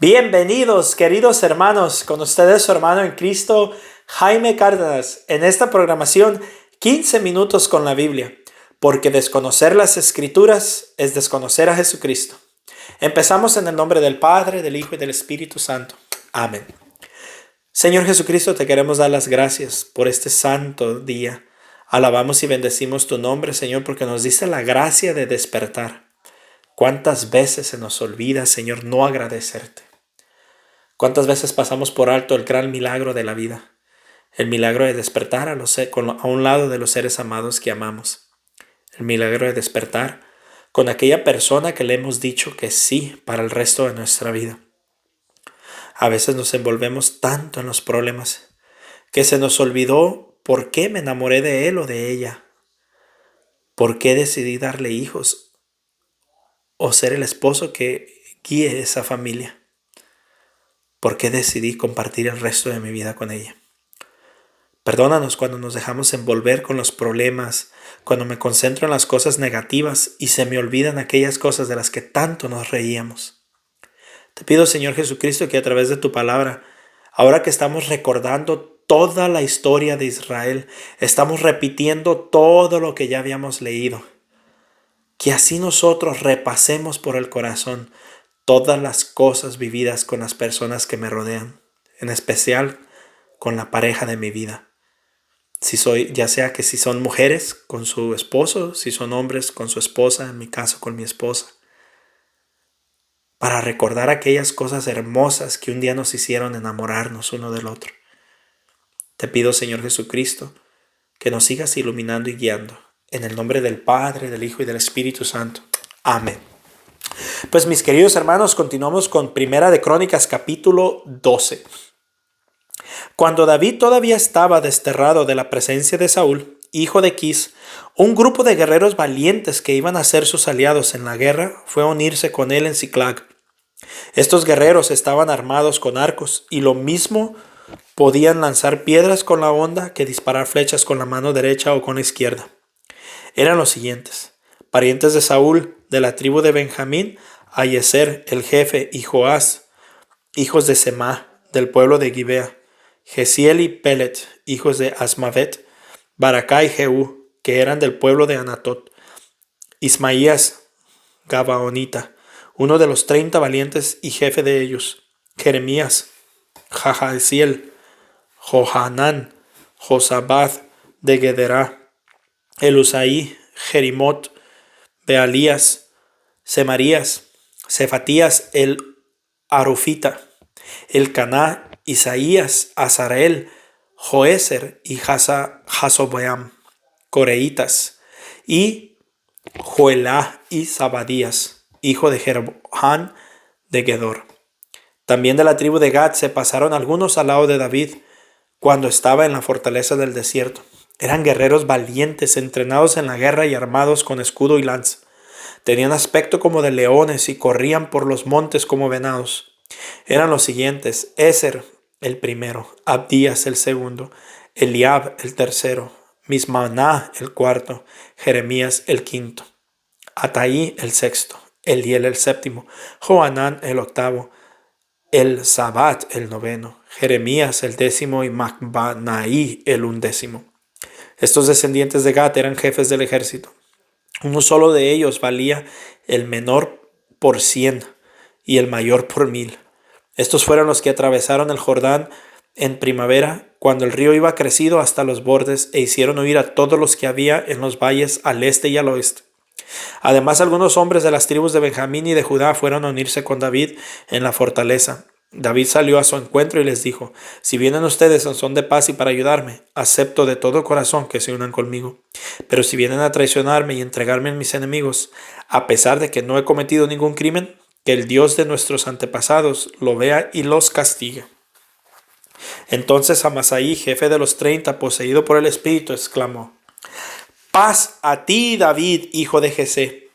Bienvenidos, queridos hermanos, con ustedes su hermano en Cristo, Jaime Cárdenas, en esta programación 15 minutos con la Biblia, porque desconocer las Escrituras es desconocer a Jesucristo. Empezamos en el nombre del Padre, del Hijo y del Espíritu Santo. Amén. Señor Jesucristo, te queremos dar las gracias por este santo día. Alabamos y bendecimos tu nombre, Señor, porque nos diste la gracia de despertar. ¿Cuántas veces se nos olvida, Señor, no agradecerte? ¿Cuántas veces pasamos por alto el gran milagro de la vida? El milagro de despertar a un lado de los seres amados que amamos. El milagro de despertar con aquella persona que le hemos dicho que sí para el resto de nuestra vida. A veces nos envolvemos tanto en los problemas que se nos olvidó por qué me enamoré de él o de ella. ¿Por qué decidí darle hijos o ser el esposo que guíe esa familia? ¿Por qué decidí compartir el resto de mi vida con ella? Perdónanos cuando nos dejamos envolver con los problemas, cuando me concentro en las cosas negativas y se me olvidan aquellas cosas de las que tanto nos reíamos. Te pido, Señor Jesucristo, que a través de tu palabra, ahora que estamos recordando toda la historia de Israel, estamos repitiendo todo lo que ya habíamos leído, que así nosotros repasemos por el corazón todas las cosas vividas con las personas que me rodean, en especial con la pareja de mi vida. Ya sea que si son mujeres con su esposo, si son hombres con su esposa, en mi caso con mi esposa. Para recordar aquellas cosas hermosas que un día nos hicieron enamorarnos uno del otro. Te pido, Señor Jesucristo, que nos sigas iluminando y guiando. En el nombre del Padre, del Hijo y del Espíritu Santo. Amén. Pues mis queridos hermanos, continuamos con Primera de Crónicas capítulo 12. Cuando David todavía estaba desterrado de la presencia de Saúl, hijo de Quis, un grupo de guerreros valientes que iban a ser sus aliados en la guerra fue a unirse con él en Siclag. Estos guerreros estaban armados con arcos y lo mismo podían lanzar piedras con la honda que disparar flechas con la mano derecha o con la izquierda. Eran los siguientes: parientes de Saúl, de la tribu de Benjamín, Ayeser, el jefe, y Joás, hijos de Semá, del pueblo de Gibea, Gesiel y Pelet, hijos de Asmavet, Baracá y Jehú, que eran del pueblo de Anatot, Ismaías, Gabaonita, uno de los 30 valientes y jefe de ellos, Jeremías, Jahaziel, Johanán, Josabad de Gederá, Elusaí, Jerimot, Bealías, Semarías, Cefatías el Arufita, Elcaná, Isaías, Azareel, Joeser y Jasobeam, Coreitas, y Joelá y Zabadías, hijo de Jeroham de Gedor. También de la tribu de Gad se pasaron algunos al lado de David cuando estaba en la fortaleza del desierto. Eran guerreros valientes, entrenados en la guerra y armados con escudo y lanza. Tenían aspecto como de leones y corrían por los montes como venados. Eran los siguientes: Ezer el primero, Abdías el segundo, Eliab el tercero, Mismaná el cuarto, Jeremías el quinto, Ataí el sexto, Eliel el séptimo, Johanán el octavo, Elzabat el noveno, Jeremías el décimo y Macbanaí el undécimo. Estos descendientes de Gad eran jefes del ejército. Uno solo de ellos valía el menor por 100 y el mayor por 1000. Estos fueron los que atravesaron el Jordán en primavera, cuando el río iba crecido hasta los bordes, e hicieron huir a todos los que había en los valles al este y al oeste. Además, algunos hombres de las tribus de Benjamín y de Judá fueron a unirse con David en la fortaleza. David salió a su encuentro y les dijo: si vienen ustedes en son de paz y para ayudarme, acepto de todo corazón que se unan conmigo. Pero si vienen a traicionarme y entregarme a mis enemigos, a pesar de que no he cometido ningún crimen, que el Dios de nuestros antepasados lo vea y los castigue. Entonces Amasaí, jefe de los 30, poseído por el Espíritu, exclamó: paz a ti, David, hijo de Jesé,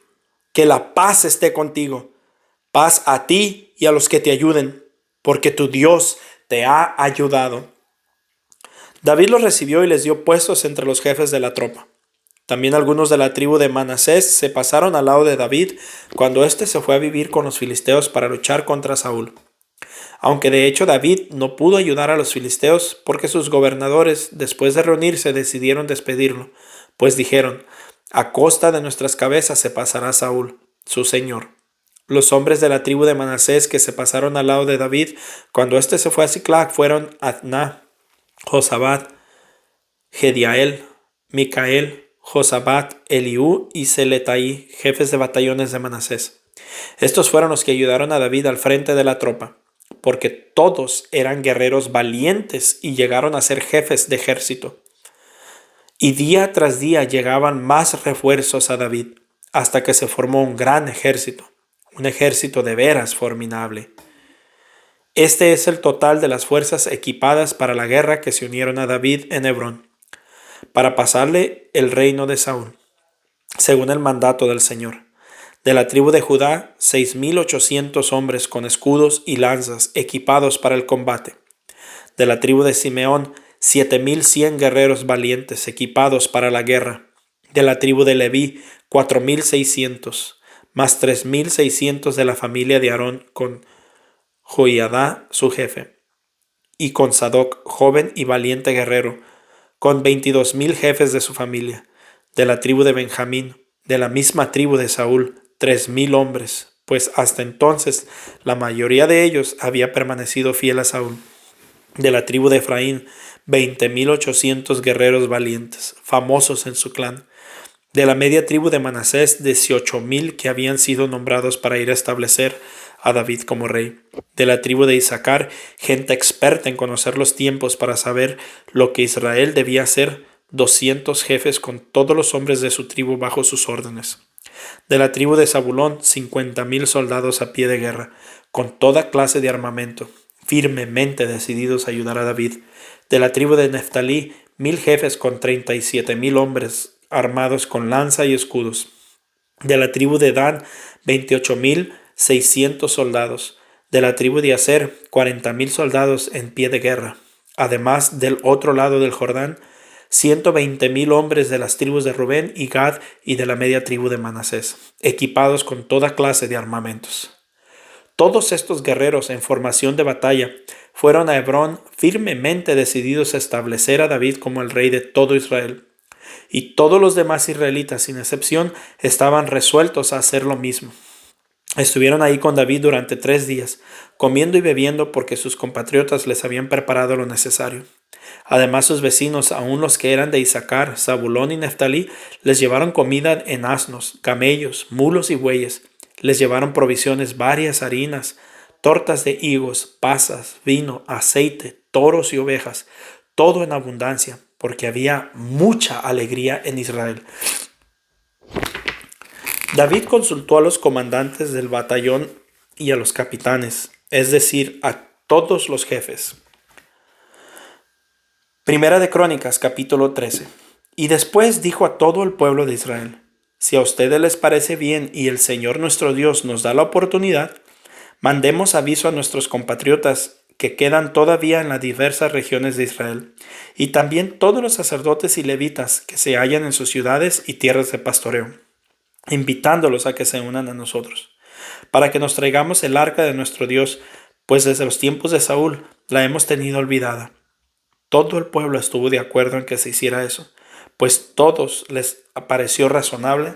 que la paz esté contigo. Paz a ti y a los que te ayuden, porque tu Dios te ha ayudado. David los recibió y les dio puestos entre los jefes de la tropa. También algunos de la tribu de Manasés se pasaron al lado de David cuando éste se fue a vivir con los filisteos para luchar contra Saúl. Aunque de hecho David no pudo ayudar a los filisteos porque sus gobernadores, después de reunirse, decidieron despedirlo, pues dijeron: a costa de nuestras cabezas se pasará Saúl, su señor. Los hombres de la tribu de Manasés que se pasaron al lado de David cuando éste se fue a Siclag fueron Adná, Josabad, Gediael, Micael, Josabad, Eliú y Seletaí, jefes de batallones de Manasés. Estos fueron los que ayudaron a David al frente de la tropa, porque todos eran guerreros valientes y llegaron a ser jefes de ejército. Y día tras día llegaban más refuerzos a David, hasta que se formó un gran ejército, un ejército de veras formidable. Este es el total de las fuerzas equipadas para la guerra que se unieron a David en Hebrón, para pasarle el reino de Saúl, según el mandato del Señor. De la tribu de Judá, 6,800 hombres con escudos y lanzas equipados para el combate. De la tribu de Simeón, 7,100 guerreros valientes equipados para la guerra. De la tribu de Leví, 4,600, más 3,600 de la familia de Aarón con Joiadá su jefe, y con Sadoc, joven y valiente guerrero, con 22,000 jefes de su familia. De la tribu de Benjamín, de la misma tribu de Saúl, 3,000 hombres, pues hasta entonces la mayoría de ellos había permanecido fiel a Saúl. De la tribu de Efraín, 20,800 guerreros valientes, famosos en su clan. De la media tribu de Manasés, 18,000 que habían sido nombrados para ir a establecer a David como rey. De la tribu de Isaacar, gente experta en conocer los tiempos para saber lo que Israel debía hacer, 200 jefes con todos los hombres de su tribu bajo sus órdenes. De la tribu de Zabulón, 50,000 soldados a pie de guerra, con toda clase de armamento, firmemente decididos a ayudar a David. De la tribu de Neftalí, 1,000 jefes con 37,000 hombres armados con lanza y escudos. De la tribu de Dan, 28,600 soldados. De la tribu de Aser, 40,000 soldados en pie de guerra. Además, del otro lado del Jordán, 120,000 hombres de las tribus de Rubén y Gad y de la media tribu de Manasés, equipados con toda clase de armamentos. Todos estos guerreros en formación de batalla fueron a Hebrón firmemente decididos a establecer a David como el rey de todo Israel. Y todos los demás israelitas, sin excepción, estaban resueltos a hacer lo mismo. Estuvieron ahí con David durante 3 días, comiendo y bebiendo porque sus compatriotas les habían preparado lo necesario. Además, sus vecinos, aun los que eran de Isaacar, Zabulón y Neftalí, les llevaron comida en asnos, camellos, mulos y bueyes. Les llevaron provisiones varias, harinas, tortas de higos, pasas, vino, aceite, toros y ovejas, todo en abundancia, porque había mucha alegría en Israel. David consultó a los comandantes del batallón y a los capitanes, es decir, a todos los jefes. Primera de Crónicas, capítulo 13. Y después dijo a todo el pueblo de Israel: si a ustedes les parece bien y el Señor nuestro Dios nos da la oportunidad, mandemos aviso a nuestros compatriotas que quedan todavía en las diversas regiones de Israel, y también todos los sacerdotes y levitas que se hallan en sus ciudades y tierras de pastoreo, invitándolos a que se unan a nosotros, para que nos traigamos el arca de nuestro Dios, pues desde los tiempos de Saúl la hemos tenido olvidada. Todo el pueblo estuvo de acuerdo en que se hiciera eso, pues todos les pareció razonable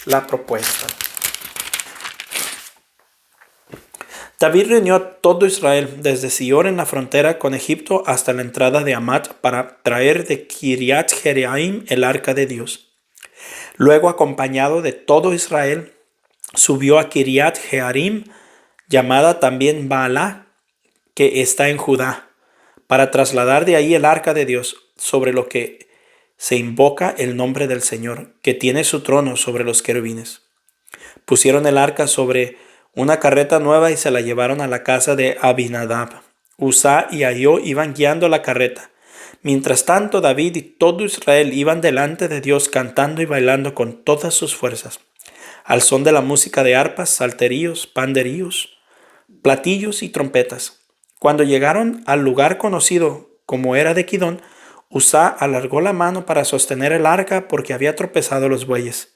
la propuesta. David reunió a todo Israel desde Sior en la frontera con Egipto hasta la entrada de Hamat para traer de Kiriat Jearim el arca de Dios. Luego, acompañado de todo Israel, subió a Kiriat Jearim, llamada también Baalá, que está en Judá, para trasladar de ahí el arca de Dios, sobre lo que se invoca el nombre del Señor, que tiene su trono sobre los querubines. Pusieron el arca sobre una carreta nueva y se la llevaron a la casa de Abinadab. Uzá y Ahio iban guiando la carreta. Mientras tanto, David y todo Israel iban delante de Dios cantando y bailando con todas sus fuerzas, al son de la música de arpas, salterios, panderíos, platillos y trompetas. Cuando llegaron al lugar conocido como era de Kidón, Uzá alargó la mano para sostener el arca porque había tropezado los bueyes.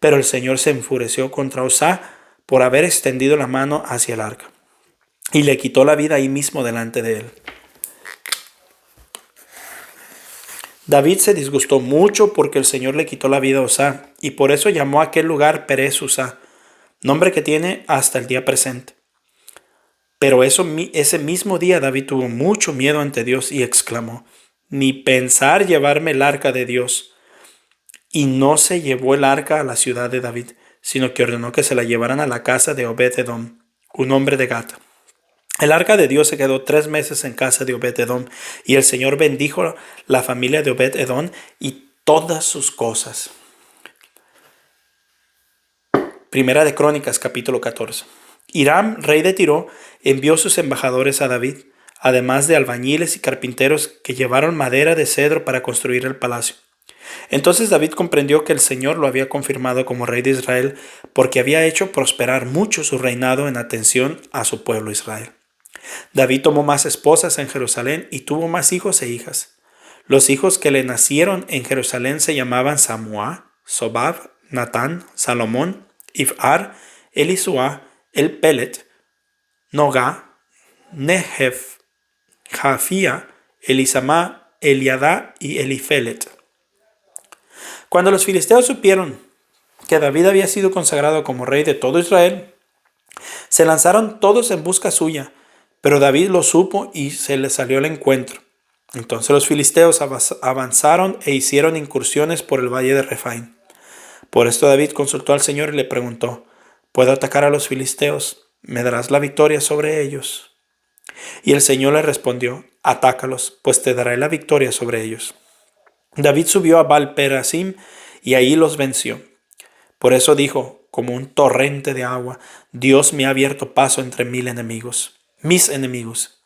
Pero el Señor se enfureció contra Uzá por haber extendido la mano hacia el arca. y le quitó la vida ahí mismo delante de él. David se disgustó mucho porque el Señor le quitó la vida a Uzá, y por eso llamó a aquel lugar Perez Uzá, nombre que tiene hasta el día presente. Pero ese mismo día David tuvo mucho miedo ante Dios y exclamó: ni pensar llevarme el arca de Dios. Y no se llevó el arca a la ciudad de David, sino que ordenó que se la llevaran a la casa de Obed-edom, un hombre de Gat. El arca de Dios se quedó 3 meses en casa de Obed-edom, y el Señor bendijo la familia de Obed-edom y todas sus cosas. Primera de Crónicas, capítulo 14. Hiram, rey de Tiro, envió sus embajadores a David, además de albañiles y carpinteros que llevaron madera de cedro para construir el palacio. Entonces David comprendió que el Señor lo había confirmado como rey de Israel, porque había hecho prosperar mucho su reinado en atención a su pueblo Israel. David tomó más esposas en Jerusalén y tuvo más hijos e hijas. Los hijos que le nacieron en Jerusalén se llamaban Samúa, Sobab, Natán, Salomón, Ifar, Elisuá, Elpelet, Nogá, Nehef, Jafía, Elisamá, Eliadá y Elifelet. Cuando los filisteos supieron que David había sido consagrado como rey de todo Israel, se lanzaron todos en busca suya, pero David lo supo y se le salió al encuentro. Entonces los filisteos avanzaron e hicieron incursiones por el valle de Refaim. Por esto David consultó al Señor y le preguntó: ¿puedo atacar a los filisteos? ¿Me darás la victoria sobre ellos? Y el Señor le respondió: atácalos, pues te daré la victoria sobre ellos. David subió a Baal-perasim y ahí los venció. Por eso dijo, como un torrente de agua: Dios me ha abierto paso entre mis enemigos.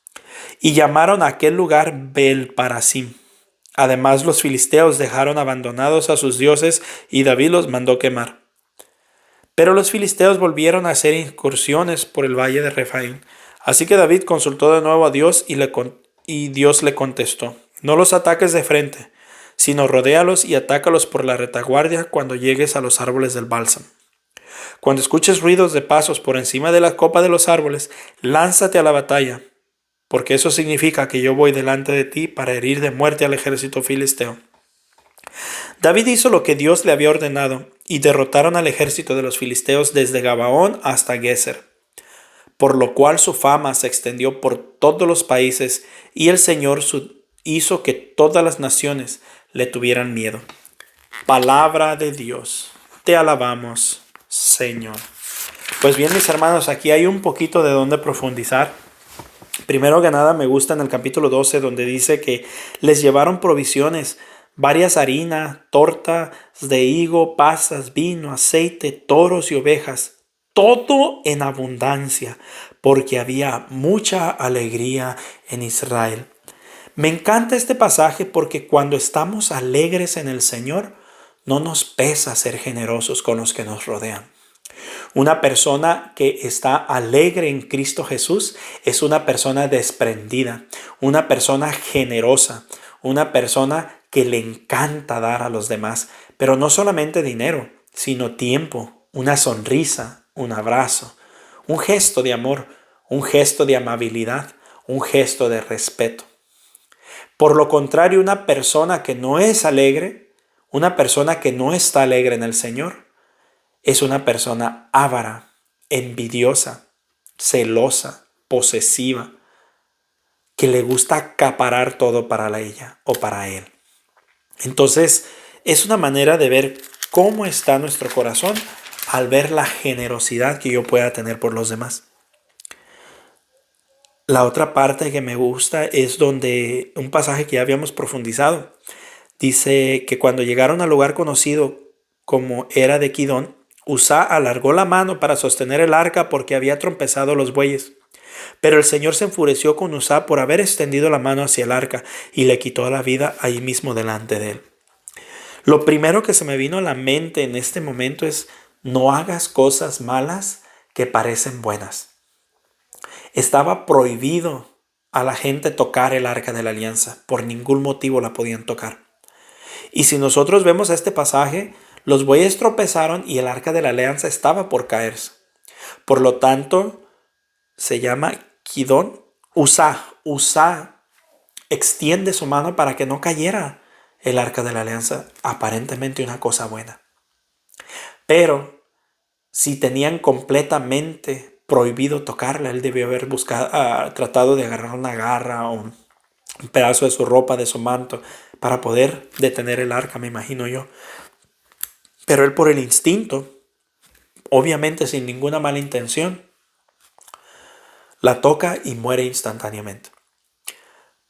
Y llamaron a aquel lugar Beel-parasim. Además, los filisteos dejaron abandonados a sus dioses y David los mandó quemar. Pero los filisteos volvieron a hacer incursiones por el valle de Refaim. Así que David consultó de nuevo a Dios y Dios le contestó: no los ataques de frente, sino rodéalos y atácalos por la retaguardia cuando llegues a los árboles del bálsamo. Cuando escuches ruidos de pasos por encima de la copa de los árboles, lánzate a la batalla, porque eso significa que yo voy delante de ti para herir de muerte al ejército filisteo. David hizo lo que Dios le había ordenado, y derrotaron al ejército de los filisteos desde Gabaón hasta Geser, por lo cual su fama se extendió por todos los países, y el Señor hizo que todas las naciones le tuvieran miedo. Palabra de Dios. Te alabamos, Señor. Pues bien, mis hermanos, aquí hay un poquito de dónde profundizar. Primero que nada, me gusta en el capítulo 12 donde dice que les llevaron provisiones, varias harinas, tortas de higo, pasas, vino, aceite, toros y ovejas, todo en abundancia, porque había mucha alegría en Israel. Me encanta este pasaje porque cuando estamos alegres en el Señor, no nos pesa ser generosos con los que nos rodean. Una persona que está alegre en Cristo Jesús es una persona desprendida, una persona generosa, una persona que le encanta dar a los demás, pero no solamente dinero, sino tiempo, una sonrisa, un abrazo, un gesto de amor, un gesto de amabilidad, un gesto de respeto. Por lo contrario, una persona que no es alegre, una persona que no está alegre en el Señor, es una persona avara, envidiosa, celosa, posesiva, que le gusta acaparar todo para ella o para él. Entonces, es una manera de ver cómo está nuestro corazón al ver la generosidad que yo pueda tener por los demás. La otra parte que me gusta es donde un pasaje que ya habíamos profundizado. Dice que cuando llegaron al lugar conocido como era de Kidón, Uzá alargó la mano para sostener el arca porque había trompezado los bueyes. Pero el Señor se enfureció con Uzá por haber extendido la mano hacia el arca y le quitó la vida ahí mismo delante de él. Lo primero que se me vino a la mente en este momento es: no hagas cosas malas que parecen buenas. Estaba prohibido a la gente tocar el arca de la alianza. Por ningún motivo la podían tocar. Y si nosotros vemos este pasaje, los bueyes tropezaron y el arca de la alianza estaba por caerse. Por lo tanto, se llama Gidón, Usa extiende su mano para que no cayera el arca de la alianza, aparentemente una cosa buena. Pero si tenían completamente prohibido tocarla, él debió haber tratado de agarrar una garra o un pedazo de su ropa, de su manto, para poder detener el arca, me imagino yo. Pero él, por el instinto, obviamente sin ninguna mala intención, la toca y muere instantáneamente.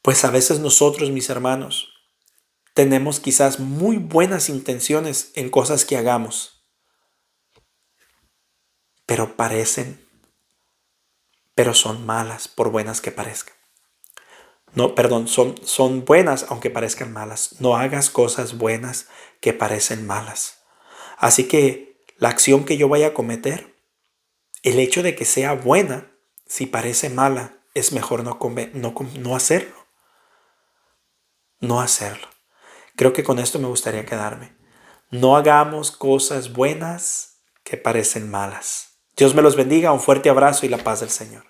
Pues a veces nosotros, mis hermanos, tenemos quizás muy buenas intenciones en cosas que hagamos, pero son malas por buenas que parezcan. No, perdón, son buenas aunque parezcan malas. No hagas cosas buenas que parecen malas. Así que la acción que yo vaya a cometer, el hecho de que sea buena, si parece mala, es mejor no hacerlo. No hacerlo. Creo que con esto me gustaría quedarme. No hagamos cosas buenas que parecen malas. Dios me los bendiga, un fuerte abrazo y la paz del Señor.